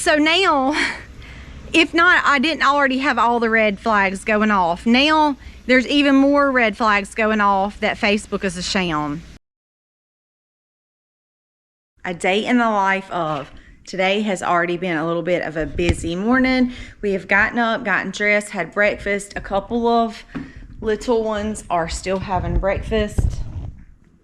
So now, if not, I didn't already have all the red flags going off. Now, there's even more red flags going off that Facebook is a sham. A day in the life of. Today has already been a little bit of a busy morning. We have gotten up, gotten dressed, had breakfast. A couple of little ones are still having breakfast.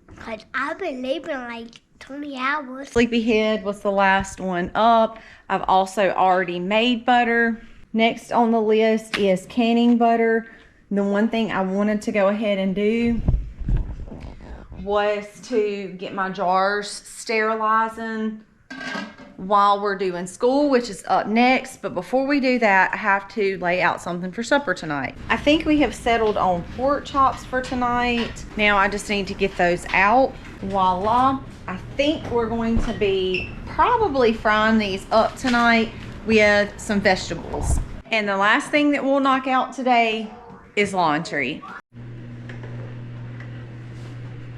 Because I've been leaving like 20 hours. Sleepyhead was the last one up. I've also already made butter. Next on the list is canning butter. The one thing I wanted to go ahead and do was to get my jars sterilizing while we're doing school, which is up next. But before we do that, I have to lay out something for supper tonight. I think we have settled on pork chops for tonight. Now I just need to get those out. Voila. I think we're going to be probably frying these up tonight with some vegetables. And the last thing that we'll knock out today is laundry.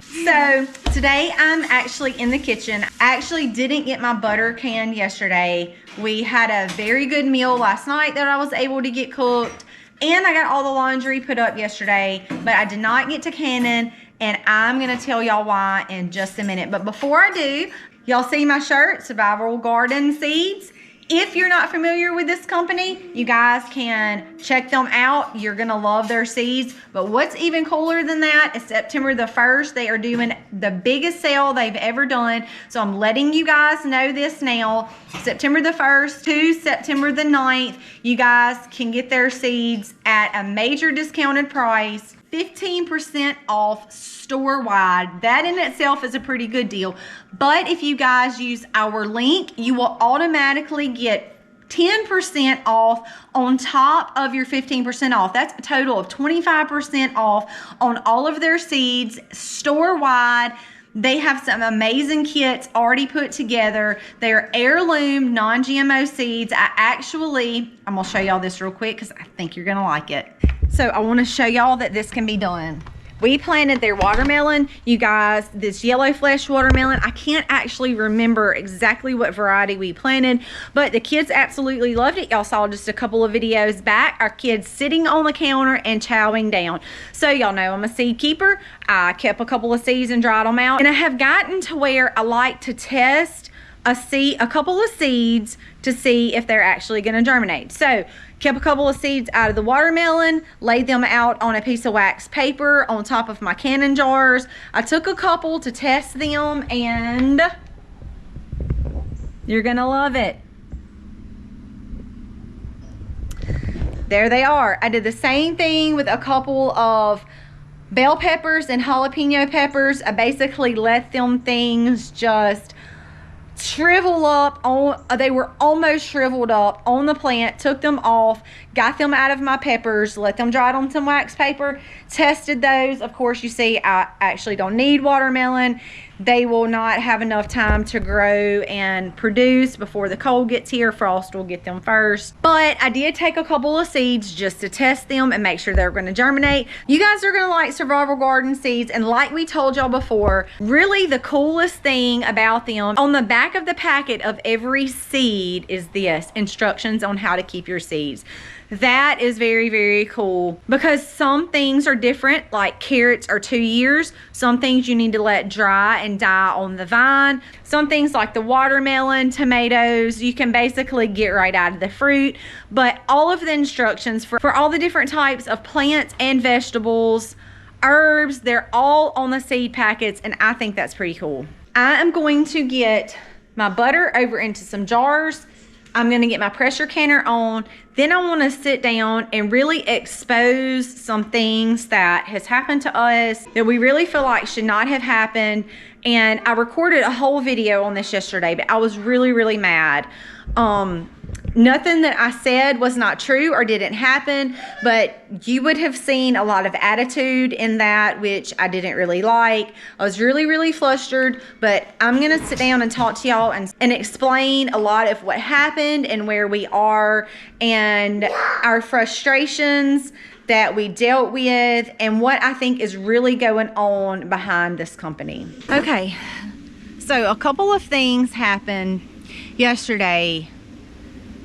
So today I'm actually in the kitchen. I actually didn't get my butter canned yesterday. We had a very good meal last night that I was able to get cooked, and I got all the laundry put up yesterday, but I did not get to canning, and I'm gonna tell y'all why in just a minute. But before I do, y'all see my shirt, Survival Garden Seeds. If you're not familiar with this company, you guys can check them out. You're gonna love their seeds. But what's even cooler than that is September the 1st, they are doing the biggest sale they've ever done. So I'm letting you guys know this now. September the 1st to September the 9th, you guys can get their seeds at a major discounted price. 15% off store-wide. That in itself is a pretty good deal. But if you guys use our link, you will automatically get 10% off on top of your 15% off. That's a total of 25% off on all of their seeds store-wide. They have some amazing kits already put together. They're heirloom, non-GMO seeds. I'm gonna show y'all this real quick because I think you're gonna like it. So I wanna show y'all that this can be done. We planted their watermelon, you guys, this yellow flesh watermelon. I can't actually remember exactly what variety we planted, but the kids absolutely loved it. Y'all saw just a couple of videos back, our kids sitting on the counter and chowing down. So y'all know I'm a seed keeper. I kept a couple of seeds and dried them out. And I have gotten to where I like to test a couple of seeds to see if they're actually gonna germinate. So kept a couple of seeds out of the watermelon, laid them out on a piece of wax paper on top of my canning jars. I took a couple to test them, and you're gonna love it. There they are. I did the same thing with a couple of bell peppers and jalapeno peppers. I basically let them things just shrivel up they were almost shriveled up on the plant. Took them off, got them out of my peppers, let them dry on some wax paper, tested those. Of course, you see I actually don't need watermelon. They will not have enough time to grow and produce before the cold gets here. Frost will get them first. But I did take a couple of seeds just to test them and make sure they're going to germinate. You guys are going to like Survival Garden Seeds, and like we told y'all before, really the coolest thing about them, on the back of the packet of every seed is this: instructions on how to keep your seeds. That is very, very cool, because some things are different, like carrots are 2 years. Some things you need to let dry and die on the vine. Some things like the watermelon, tomatoes, you can basically get right out of the fruit. But all of the instructions for all the different types of plants and vegetables, herbs, they're all on the seed packets, and I think that's pretty cool. I am going to get my butter over into some jars. I'm going to get my pressure canner on. Then I want to sit down and really expose some things that has happened to us that we really feel like should not have happened. And I recorded a whole video on this yesterday, but I was really, really mad. Nothing that I said was not true or didn't happen, but you would have seen a lot of attitude in that, which I didn't really like. I was really, really flustered, but I'm going to sit down and talk to y'all and explain a lot of what happened and where we are and our frustrations that we dealt with and what I think is really going on behind this company. Okay, so a couple of things happened yesterday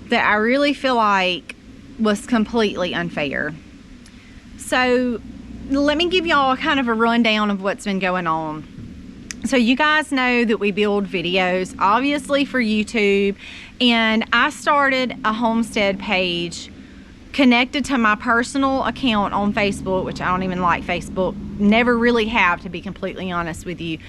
that I really feel like was completely unfair. So let me give y'all kind of a rundown of what's been going on. So you guys know that we build videos, obviously, for YouTube, and I started a homestead page connected to my personal account on Facebook, which I don't even like Facebook, never really have, to be completely honest with you.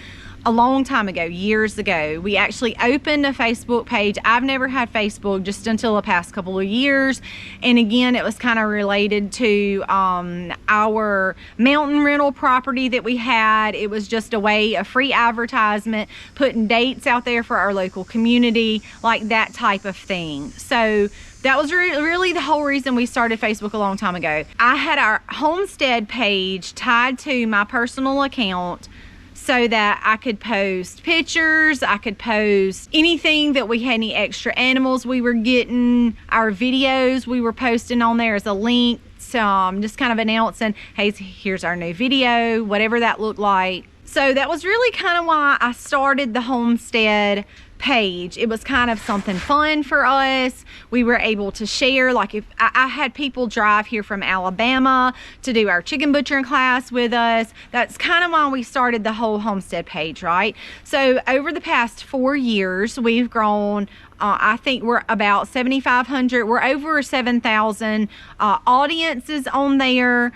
A long time ago, years ago, we actually opened a Facebook page. I've never had Facebook just until the past couple of years, and again, it was kind of related to our mountain rental property that we had. It was just a way, a free advertisement, putting dates out there for our local community, like that type of thing. So that was really the whole reason we started Facebook a long time ago. I had our homestead page tied to my personal account so that I could post pictures, I could post anything that we had, any extra animals we were getting, our videos we were posting on there as a link, just kind of announcing, hey, here's our new video, whatever that looked like. So that was really kind of why I started the homestead page. It was kind of something fun for us. We were able to share, like if I had people drive here from Alabama to do our chicken butchering class with us. That's kind of why we started the whole homestead page, right? So over the past 4 years, we've grown, I think we're about 7,500. We're over 7,000 audiences on there,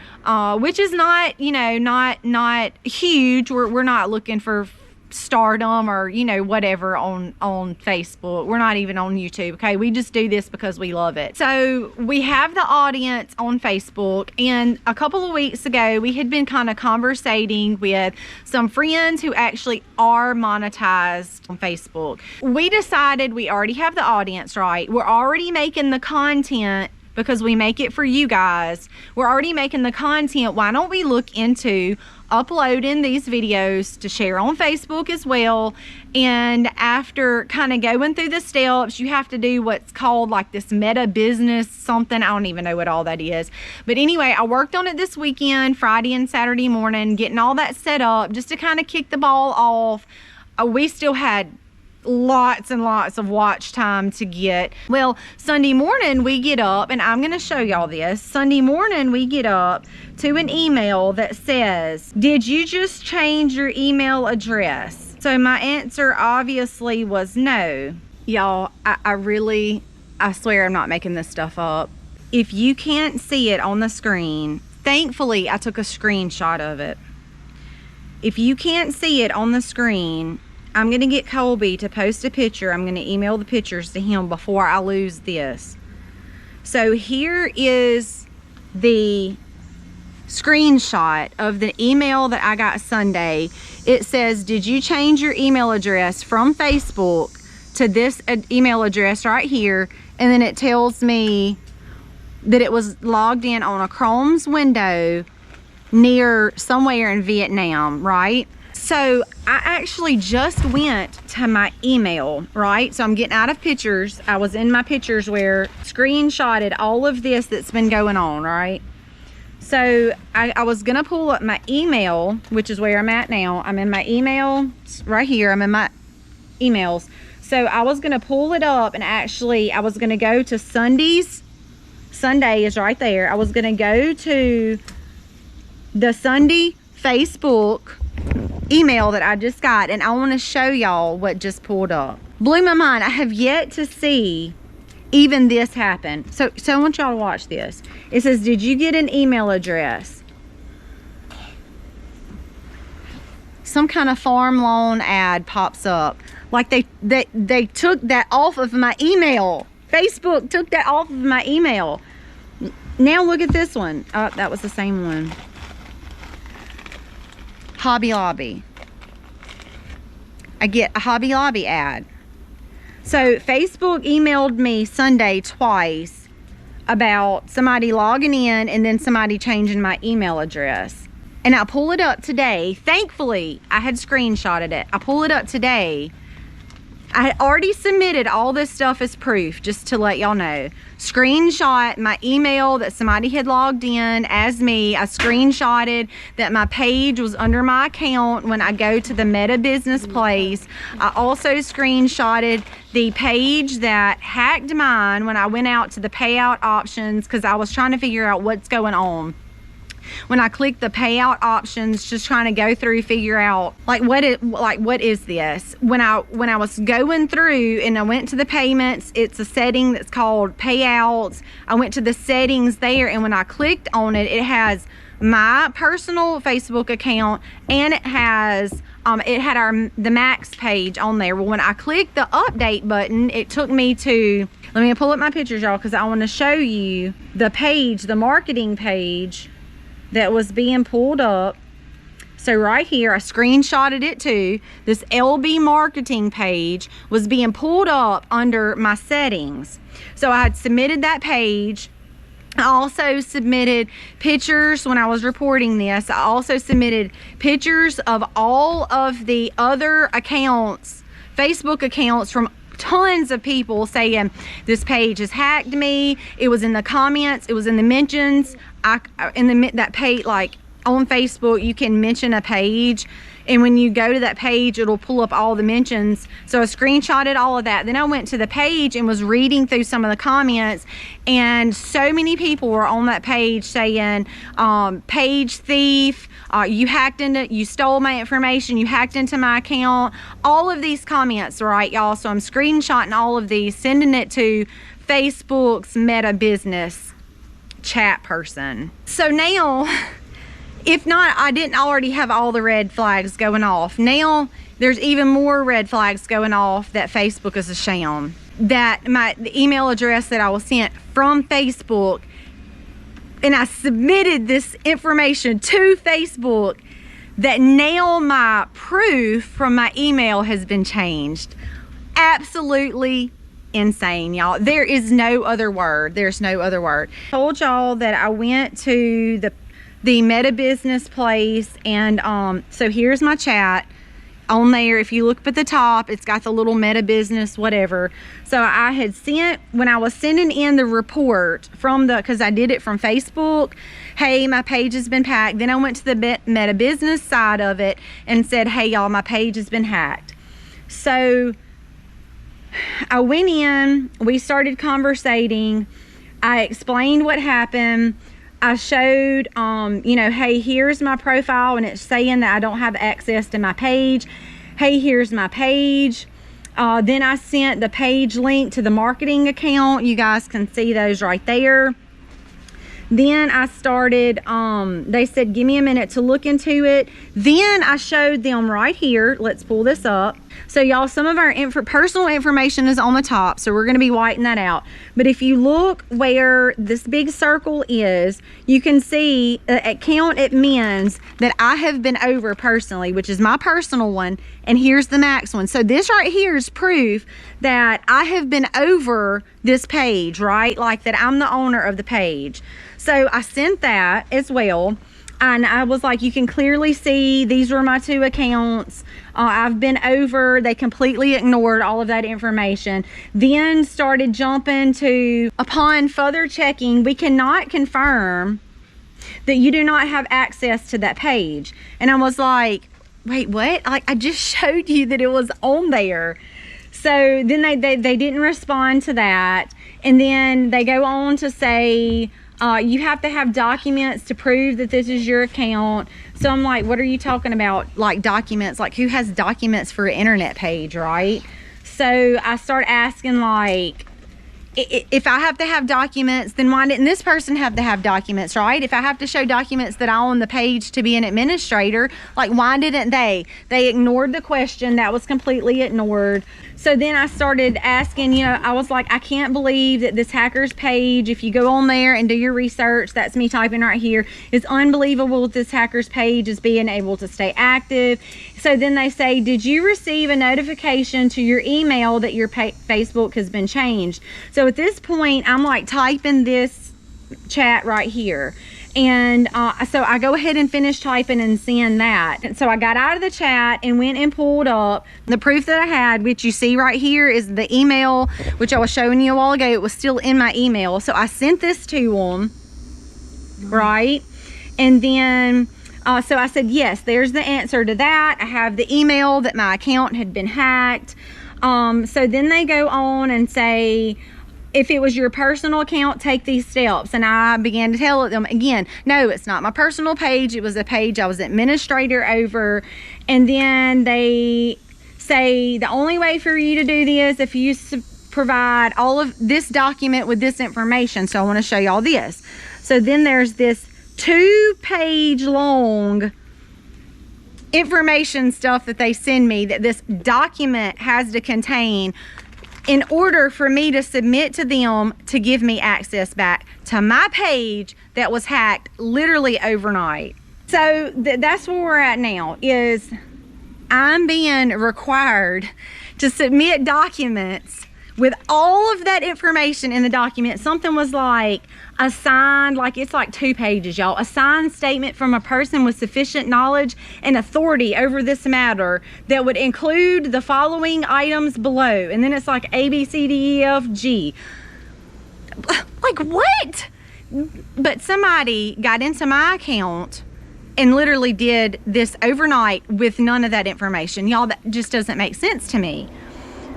which is not, you know, not huge. We're not looking for stardom or, you know, whatever on Facebook. We're not even on YouTube, okay? We just do this because we love it. So we have the audience on Facebook, and a couple of weeks ago we had been kind of conversating with some friends who actually are monetized on Facebook. We decided we already have the audience, right? We're already making the content because we make it for you guys. We're already making the content. Why don't we look into uploading these videos to share on Facebook as well? And after kind of going through the steps, you have to do what's called like this meta business something. I don't even know what all that is. But anyway, I worked on it this weekend, Friday and Saturday morning, getting all that set up just to kind of kick the ball off. We still had lots and lots of watch time to get. Well, Sunday morning we get up, and I'm gonna show y'all this. Sunday morning we get up to an email that says, did you just change your email address? So my answer obviously was no. Y'all, I swear I'm not making this stuff up. If you can't see it on the screen, thankfully I took a screenshot of it. If you can't see it on the screen, I'm gonna get Colby to post a picture. I'm gonna email the pictures to him before I lose this. So here is the screenshot of the email that I got Sunday. It says, did you change your email address from Facebook to this email address right here? And then it tells me that it was logged in on a Chrome's window near somewhere in Vietnam, right? So I actually just went to my email, right? So I'm getting out of pictures. I was in my pictures where screenshotted all of this that's been going on, right? So I was gonna pull up my email, which is where I'm at now. I'm in my email right here. I'm in my emails. So I was gonna pull it up, and actually I was gonna go to Sunday's. Sunday is right there. I was gonna go to the Sunday Facebook email that I just got, and I want to show y'all what just pulled up. Blew my mind. I have yet to see even this happen. So I want y'all to watch this. It says, did you get an email address? Some kind of farm loan ad pops up. Like they took that off of my email. Facebook took that off of my email. Now look at this one. Oh, that was the same one. Hobby Lobby. I get a Hobby Lobby ad. So Facebook emailed me Sunday twice about somebody logging in and then somebody changing my email address. And I pull it up today. Thankfully, I had screenshotted it. I pull it up today, I had already submitted all this stuff as proof, just to let y'all know. Screenshot my email that somebody had logged in as me. I screenshotted that my page was under my account when I go to the Meta Business Place. I also screenshotted the page that hacked mine when I went out to the payout options, because I was trying to figure out what's going on. When I clicked the payout options, just trying to go through, figure out what is this? When I was going through and I went to the payments, it's a setting that's called payouts. I went to the settings there, and when I clicked on it, it has my personal Facebook account, and it had the Max page on there. Well, when I clicked the update button, it took me to, let me pull up my pictures, y'all, because I want to show you the page, the marketing page that was being pulled up. So right here, I screenshotted it too. This LB marketing page was being pulled up under my settings. So I had submitted that page. I also submitted pictures when I was reporting this. I also submitted pictures of all of the other accounts, Facebook accounts, from tons of people saying this page has hacked me. It was in the comments, it was in the mentions. That page, like on Facebook, you can mention a page, and when you go to that page, it'll pull up all the mentions. So I screenshotted all of that. Then I went to the page and was reading through some of the comments, and so many people were on that page saying, page thief, you stole my information, you hacked into my account. All of these comments, right, y'all? So I'm screenshotting all of these, sending it to Facebook's Meta Business chat person. So now, if not, I didn't already have all the red flags going off. Now there's even more red flags going off that Facebook is a sham. That the email address that I was sent from Facebook, and I submitted this information to Facebook, that now my proof from my email has been changed. Absolutely insane, y'all. There is no other word. There's no other word. I told y'all that I went to the Meta Business Place, and so here's my chat on there. If you look up at the top, it's got the little Meta Business whatever. So I had sent, when I was sending in the report from because I did it from Facebook, hey, my page has been hacked. Then I went to the Meta Business side of it and said, hey y'all, my page has been hacked. So I went in, we started conversating, I explained what happened. I showed, hey, here's my profile, and it's saying that I don't have access to my page. Hey, here's my page. Then I sent the page link to the marketing account. You guys can see those right there. Then I started, they said, give me a minute to look into it. Then I showed them right here. Let's pull this up. So y'all, some of our personal information is on the top, so we're going to be whitening that out. But if you look where this big circle is, you can see account admins that I have been over personally, which is my personal one, and here's the Max one. So this right here is proof that I have been over this page, right? Like that I'm the owner of the page. So I sent that as well, and I was like, you can clearly see these were my two accounts. I've been over. They completely ignored all of that information. Then started jumping to, upon further checking, we cannot confirm that you do not have access to that page. And I was like, wait, what? Like, I just showed you that it was on there. So then they didn't respond to that. And then they go on to say, you have to have documents to prove that this is your account. So I'm like, what are you talking about? Like documents? Like who has documents for an internet page, right? So I start asking, like, if I have to have documents, then why didn't this person have to have documents, right? If I have to show documents that I own the page to be an administrator, like why didn't they? They ignored the question. That was completely ignored. So then I started asking, I was like, I can't believe that this hacker's page, if you go on there and do your research, that's me typing right here, it's unbelievable that this hacker's page is being able to stay active. So then they say, did you receive a notification to your email that your Facebook has been changed? So at this point, I'm like typing this chat right here. And so I go ahead and finish typing and send that. And so I got out of the chat and went and pulled up the proof that I had, which you see right here is the email, which I was showing you a while ago. It was still in my email. So I sent this to them, right? And then, so I said, yes, there's the answer to that. I have the email that my account had been hacked. So then they go on and say, if it was your personal account, take these steps. And I began to tell them again, no, it's not my personal page. It was a page I was administrator over. And then they say the only way for you to do this, if you provide all of this document with this information. So I want to show y'all this. So then there's this 2-page long information stuff that they send me that this document has to contain in order for me to submit to them to give me access back to my page that was hacked literally overnight. So that's where we're at now, is I'm being required to submit documents with all of that information in the document. Something was like a signed, like it's like 2 pages, y'all. A signed statement from a person with sufficient knowledge and authority over this matter that would include the following items below. And then it's like A, B, C, D, E, F, G. Like what? But somebody got into my account and literally did this overnight with none of that information. Y'all, that just doesn't make sense to me.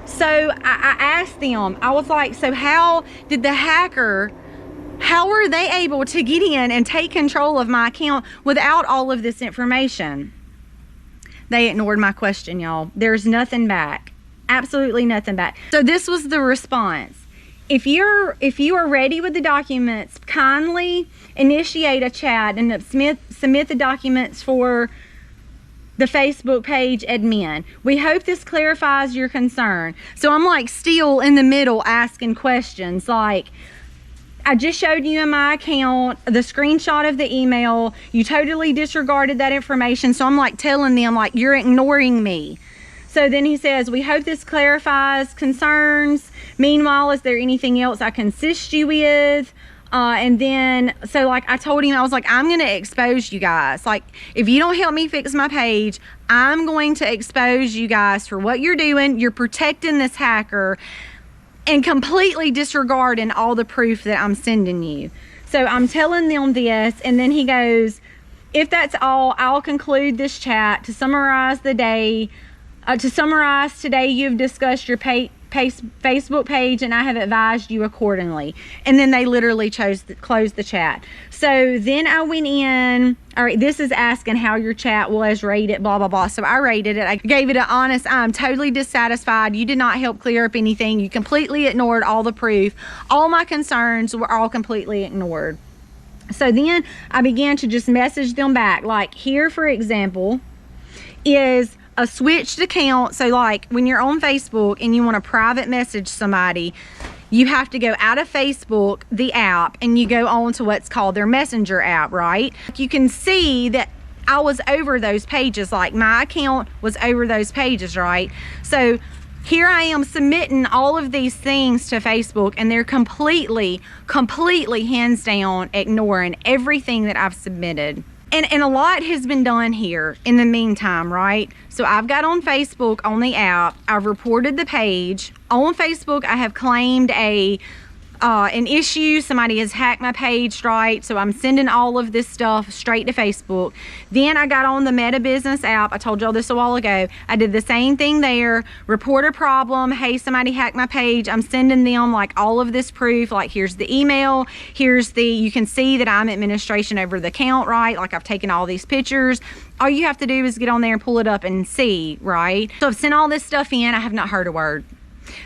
So I asked them, I was like, so how did the hacker, how were they able to get in and take control of my account without all of this information? They ignored my question, y'all. There's nothing back. Absolutely nothing back. So this was the response. If you are ready with the documents, kindly initiate a chat and submit the documents for the Facebook page admin. We hope this clarifies your concern. So I'm like still in the middle asking questions like, I just showed you in my account the screenshot of the email. You totally disregarded that information. So I'm like telling them like, you're ignoring me. So then he says, we hope this clarifies concerns. Meanwhile, is there anything else I can assist you with? And then, so like I told him, I was like, I'm going to expose you guys. Like, if you don't help me fix my page, I'm going to expose you guys for what you're doing. You're protecting this hacker and completely disregarding all the proof that I'm sending you. So I'm telling them this, and then he goes, if that's all, I'll conclude this chat. To summarize the day, today you've discussed your Facebook page and I have advised you accordingly. And then they literally closed the chat. So then I went in, all right, this is asking how your chat was, rate it, blah, blah, blah. So I rated it. I gave it an honest, I'm totally dissatisfied. You did not help clear up anything. You completely ignored all the proof. All my concerns were all completely ignored. So then I began to just message them back. Like here, for example, is a switched account. So like when you're on Facebook and you want to private message somebody, you have to go out of Facebook, the app, and you go on to what's called their Messenger app, right? You can see that I was over those pages, like my account was over those pages, right? So here I am submitting all of these things to Facebook and they're completely hands down ignoring everything that I've submitted. And a lot has been done here in the meantime, right? So I've got on Facebook on the app, I've reported the page. On Facebook, I have claimed an issue. Somebody has hacked my page, right? So I'm sending all of this stuff straight to Facebook. Then I got on the Meta Business app. I told y'all this a while ago. I did the same thing there. Report a problem. Hey, somebody hacked my page. I'm sending them like all of this proof. Like here's the email. You can see that I'm administration over the account, right? Like I've taken all these pictures. All you have to do is get on there and pull it up and see, right? So I've sent all this stuff in. I have not heard a word.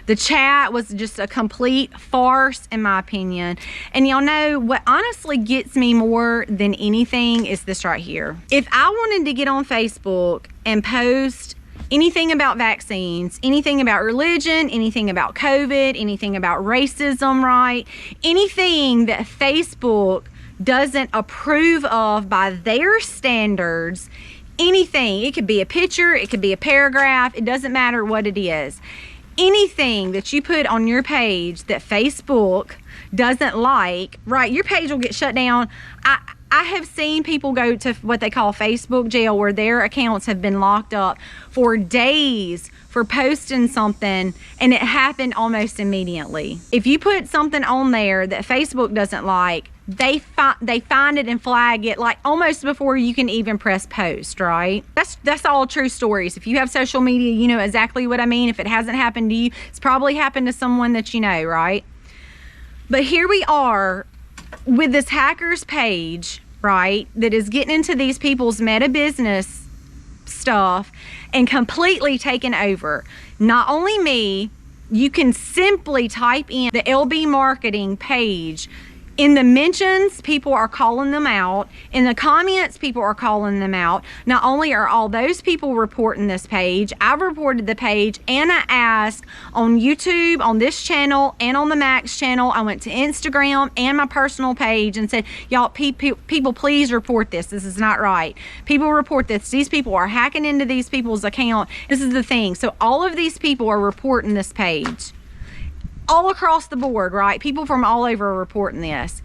The chat was just a complete farce, in my opinion. And y'all know what honestly gets me more than anything is this right here. If I wanted to get on Facebook and post anything about vaccines, anything about religion, anything about COVID, anything about racism, right? Anything that Facebook doesn't approve of by their standards, anything, it could be a picture, it could be a paragraph, it doesn't matter what it is. Anything that you put on your page that Facebook doesn't like, right, your page will get shut down. I have seen people go to what they call Facebook jail, where their accounts have been locked up for days for posting something, and it happened almost immediately. If you put something on there that Facebook doesn't like, they find it and flag it like almost before you can even press post, right? That's all true stories. If you have social media, you know exactly what I mean. If it hasn't happened to you, it's probably happened to someone that you know, right? But here we are with this hackers page, right, that is getting into these people's meta business stuff and completely taken over. Not only me, you can simply type in the LB marketing page. In the mentions, people are calling them out. In the comments, people are calling them out. Not only are all those people reporting this page, I've reported the page, and I asked on YouTube, on this channel, and on the Max channel. I went to Instagram and my personal page and said, y'all, people, please report this. This is not right. People report this. These people are hacking into these people's account. This is the thing. So all of these people are reporting this page. All across the board, right? People from all over are reporting this.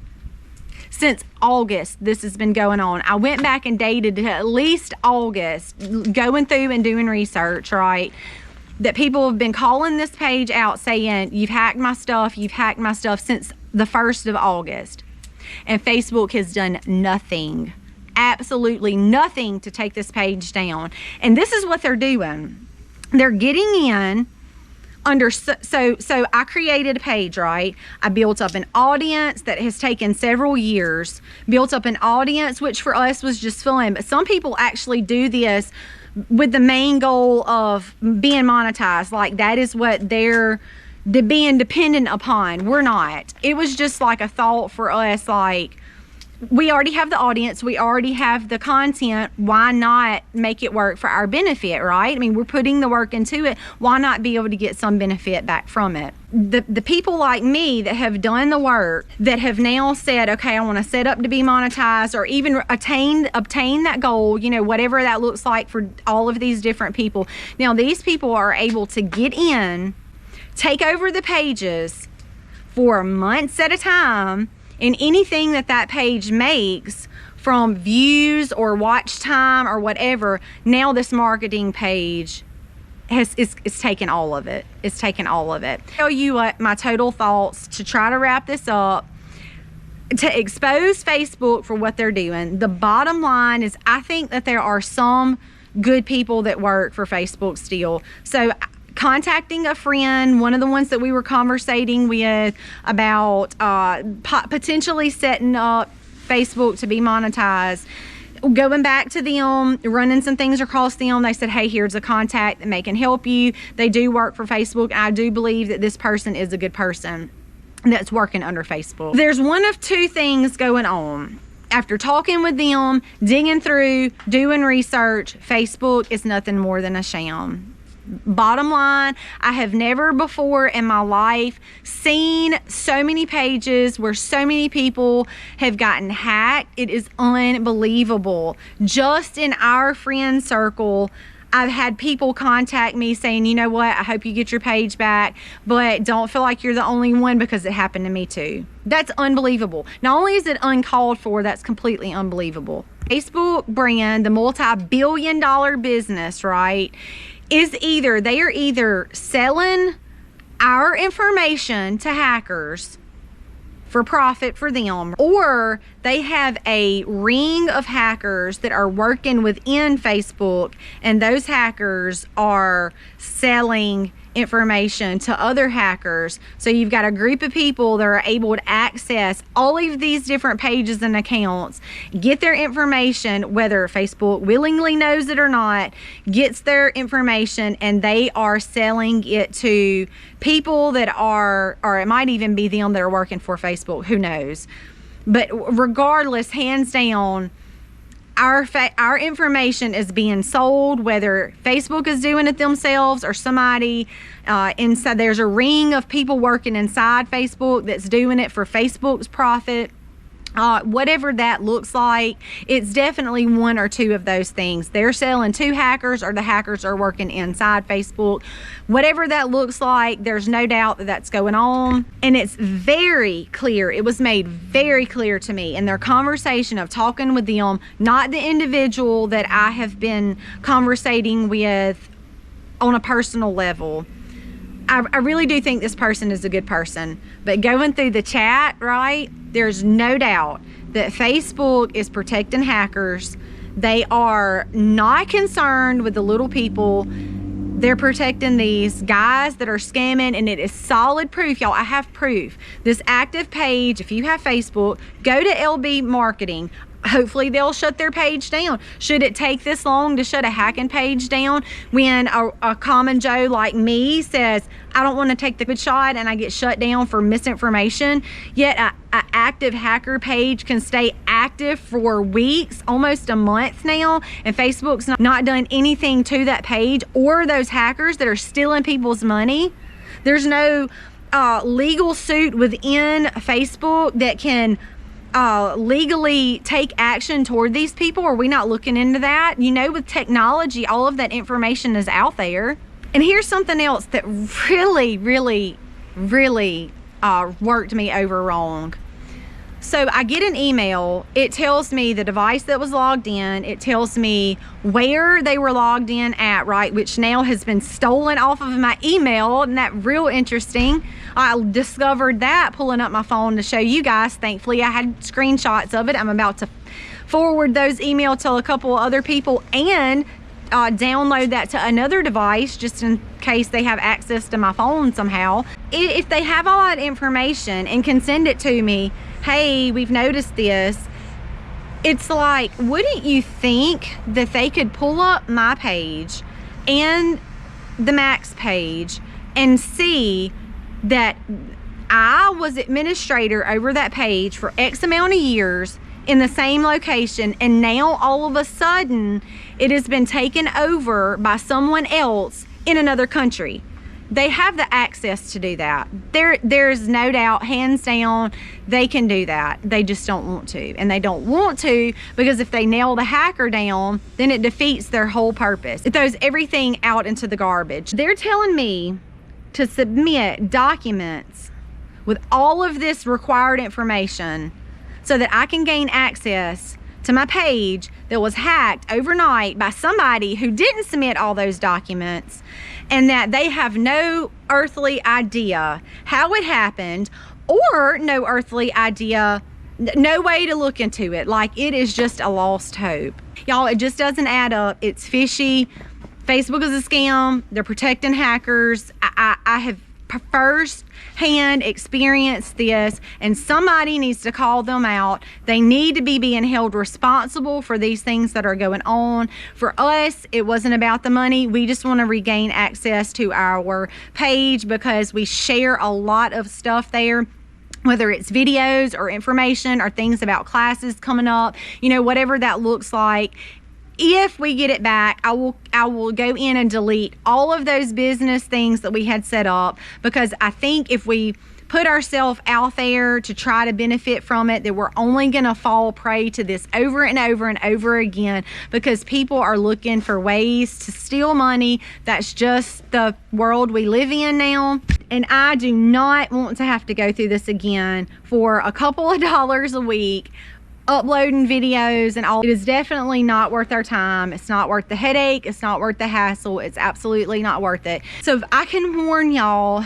Since August, this has been going on. I went back and dated at least August, going through and doing research, right? That people have been calling this page out saying, you've hacked my stuff since the 1st of August. And Facebook has done nothing, absolutely nothing to take this page down. And this is what they're doing. They're getting in under, so I created a page, right? I built up an audience that has taken several years, built up an audience, which for us was just fun. But some people actually do this with the main goal of being monetized. Like that is what they're being dependent upon. We're not. It was just like a thought for us, like, we already have the audience, we already have the content, why not make it work for our benefit, right? I mean, we're putting the work into it, why not be able to get some benefit back from it? The people like me that have done the work, that have now said, okay, I want to set up to be monetized, or even obtain that goal, you know, whatever that looks like for all of these different people. Now, these people are able to get in, take over the pages for months at a time, and anything that page makes from views or watch time or whatever, now this marketing page is taking all of it. It's taking all of it. I'll tell you what my total thoughts to try to wrap this up, to expose Facebook for what they're doing. The bottom line is, I think that there are some good people that work for Facebook still. So contacting a friend, one of the ones that we were conversating with about potentially setting up Facebook to be monetized, going back to them, running some things across them. They said, hey, here's a contact that may can help you. They do work for Facebook. I do believe that this person is a good person that's working under Facebook. There's one of two things going on. After talking with them, digging through, doing research, Facebook is nothing more than a sham. Bottom line, I have never before in my life seen so many pages where so many people have gotten hacked. It is unbelievable. Just in our friend circle, I've had people contact me saying, you know what, I hope you get your page back, but don't feel like you're the only one because it happened to me too. That's unbelievable. Not only is it uncalled for, that's completely unbelievable. Facebook brand, the multi-billion-dollar business, right, is they are either selling our information to hackers for profit for them, or they have a ring of hackers that are working within Facebook, and those hackers are selling information to other hackers. So you've got a group of people that are able to access all of these different pages and accounts, get their information, whether Facebook willingly knows it or not, gets their information, and they are selling it to people that are, or it might even be them that are working for Facebook, who knows. But regardless, hands down, our information is being sold, whether Facebook is doing it themselves or somebody inside. There's a ring of people working inside Facebook that's doing it for Facebook's profit, whatever that looks like. It's definitely one or two of those things. They're selling to hackers, or the hackers are working inside Facebook. Whatever that looks like, there's no doubt that that's going on. And it's very clear, it was made very clear to me in their conversation of talking with them, not the individual that I have been conversating with on a personal level. I really do think this person is a good person, but going through the chat, right, there's no doubt that Facebook is protecting hackers. They are not concerned with the little people. They're protecting these guys that are scamming, and it is solid proof, y'all. I have proof. This active page, if you have Facebook, go to LB Marketing. Hopefully they'll shut their page down. Should it take this long to shut a hacking page down when a common Joe like me says, I don't want to take the good shot, and I get shut down for misinformation? Yet a active hacker page can stay active for weeks, almost a month now, and Facebook's not done anything to that page or those hackers that are stealing people's money. There's no legal suit within Facebook that can legally take action toward these people. Are we not looking into that? You know, with technology, all of that information is out there. And here's something else that really worked me over wrong. So I get an email. It tells me the device that was logged in. It tells me where they were logged in at, right, which now has been stolen off of my email. And that real interesting. I discovered that pulling up my phone to show you guys. Thankfully, I had screenshots of it. I'm about to forward those emails to a couple of other people and download that to another device just in case they have access to my phone somehow. If they have all that information and can send it to me, hey, we've noticed this, it's like, wouldn't you think that they could pull up my page and the Max page and see that I was administrator over that page for X amount of years in the same location, and now all of a sudden it has been taken over by someone else in another country? They have the access to do that. There's no doubt, hands down, they can do that. They just don't want to. And they don't want to because if they nail the hacker down, then it defeats their whole purpose. It throws everything out into the garbage. They're telling me to submit documents with all of this required information so that I can gain access to my page that was hacked overnight by somebody who didn't submit all those documents, and that they have no earthly idea how it happened, or no earthly idea, no way to look into it. Like, it is just a lost hope. Y'all, it just doesn't add up. It's fishy. Facebook is a scam. They're protecting hackers. I have first-hand experienced this, and somebody needs to call them out. They need to be being held responsible for these things that are going on. For us, it wasn't about the money. We just want to regain access to our page because we share a lot of stuff there, whether it's videos or information or things about classes coming up, you know, whatever that looks like. If we get it back, I will go in and delete all of those business things that we had set up, because I think if we put ourselves out there to try to benefit from it, that we're only going to fall prey to this over and over and over again, because people are looking for ways to steal money. That's just the world we live in now. And I do not want to have to go through this again for a couple of dollars a week, uploading videos and all. It is definitely not worth our time. It's not worth the headache. It's not worth the hassle. It's absolutely not worth it. So if I can warn y'all,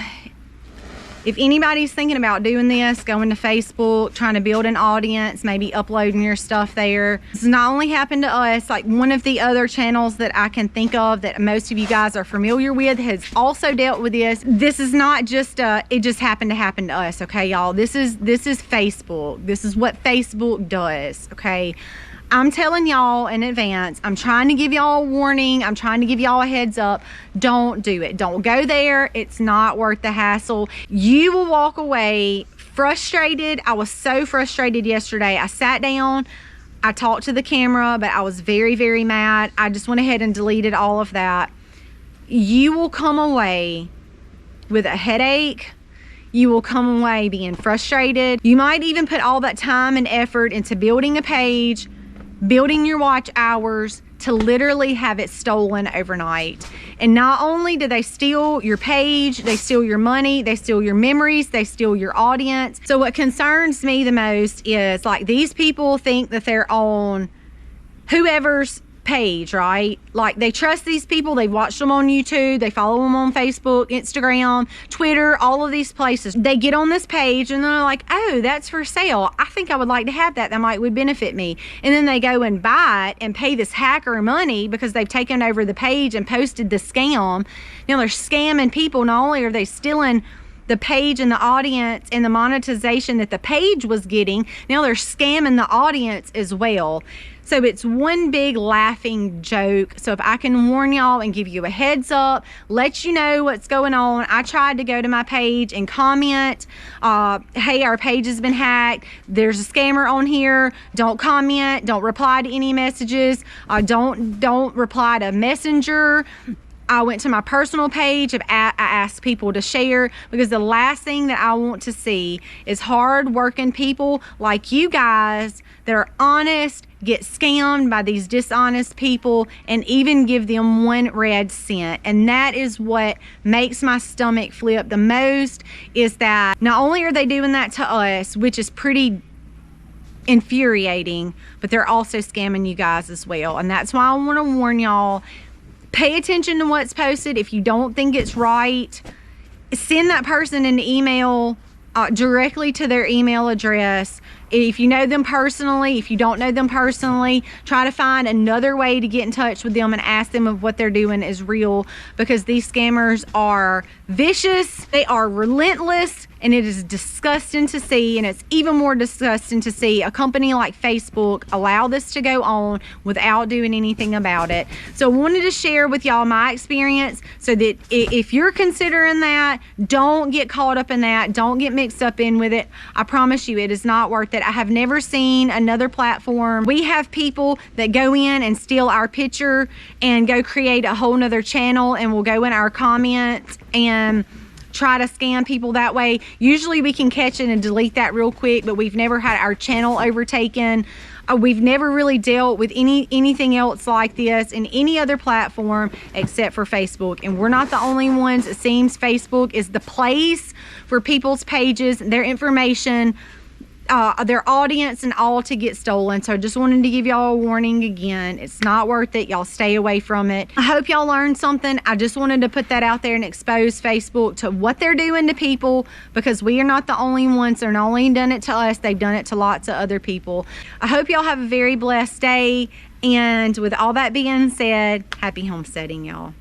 if anybody's thinking about doing this, going to Facebook, trying to build an audience, maybe uploading your stuff there. This has not only happened to us, like one of the other channels that I can think of that most of you guys are familiar with has also dealt with this. This is not just it just happened to happen to us, okay, y'all? This is Facebook. This is what Facebook does, okay? I'm telling y'all in advance. I'm trying to give y'all a warning. I'm trying to give y'all a heads up. Don't do it. Don't go there. It's not worth the hassle. You will walk away frustrated. I was so frustrated yesterday. I sat down. I talked to the camera, but I was very, very mad. I just went ahead and deleted all of that. You will come away with a headache. You will come away being frustrated. You might even put all that time and effort into building a page, building your watch hours, to literally have it stolen overnight. And not only do they steal your page, they steal your money, they steal your memories, they steal your audience. So what concerns me the most is, like, these people think that they're on whoever's page, right? Like, they trust these people. They've watched them on YouTube, they follow them on Facebook, Instagram, Twitter, all of these places. They get on this page and they're like, oh, that's for sale, I think I would like to have that, would benefit me. And then they go and buy it and pay this hacker money because they've taken over the page and posted the scam. Now they're scamming people. Not only are they stealing the page and the audience and the monetization that the page was getting, now they're scamming the audience as well. So it's one big laughing joke. So if I can warn y'all and give you a heads up, let you know what's going on. I tried to go to my page and comment, hey, our page has been hacked, there's a scammer on here, don't comment, don't reply to any messages, don't reply to Messenger. I went to my personal page. I asked people to share, because the last thing that I want to see is hard-working people like you guys that are honest get scammed by these dishonest people and even give them 1 red cent. And that is what makes my stomach flip the most, is that not only are they doing that to us, which is pretty infuriating, but they're also scamming you guys as well. And that's why I want to warn y'all, pay attention to what's posted. If you don't think it's right, send that person an email directly to their email address. If you know them personally, if you don't know them personally, try to find another way to get in touch with them and ask them if what they're doing is real, because these scammers are vicious, they are relentless, and it is disgusting to see. And it's even more disgusting to see a company like Facebook allow this to go on without doing anything about it. So I wanted to share with y'all my experience, so that if you're considering that, don't get caught up in that, don't get mixed up in with it. I promise you, it is not worth it. I have never seen another platform. We have people that go in and steal our picture and go create a whole nother channel, and will go in our comments and try to scam people that way. Usually we can catch it and delete that real quick, but we've never had our channel overtaken. We've never really dealt with anything else like this in any other platform except for Facebook. And we're not the only ones. It seems Facebook is the place for people's pages, their information, their audience, and all to get stolen. So I just wanted to give y'all a warning again. It's not worth it. Y'all stay away from it. I hope y'all learned something. I just wanted to put that out there and expose Facebook to what they're doing to people, because we are not the only ones. They're not only done it to us, they've done it to lots of other people. I hope y'all have a very blessed day. And with all that being said, happy homesteading, y'all.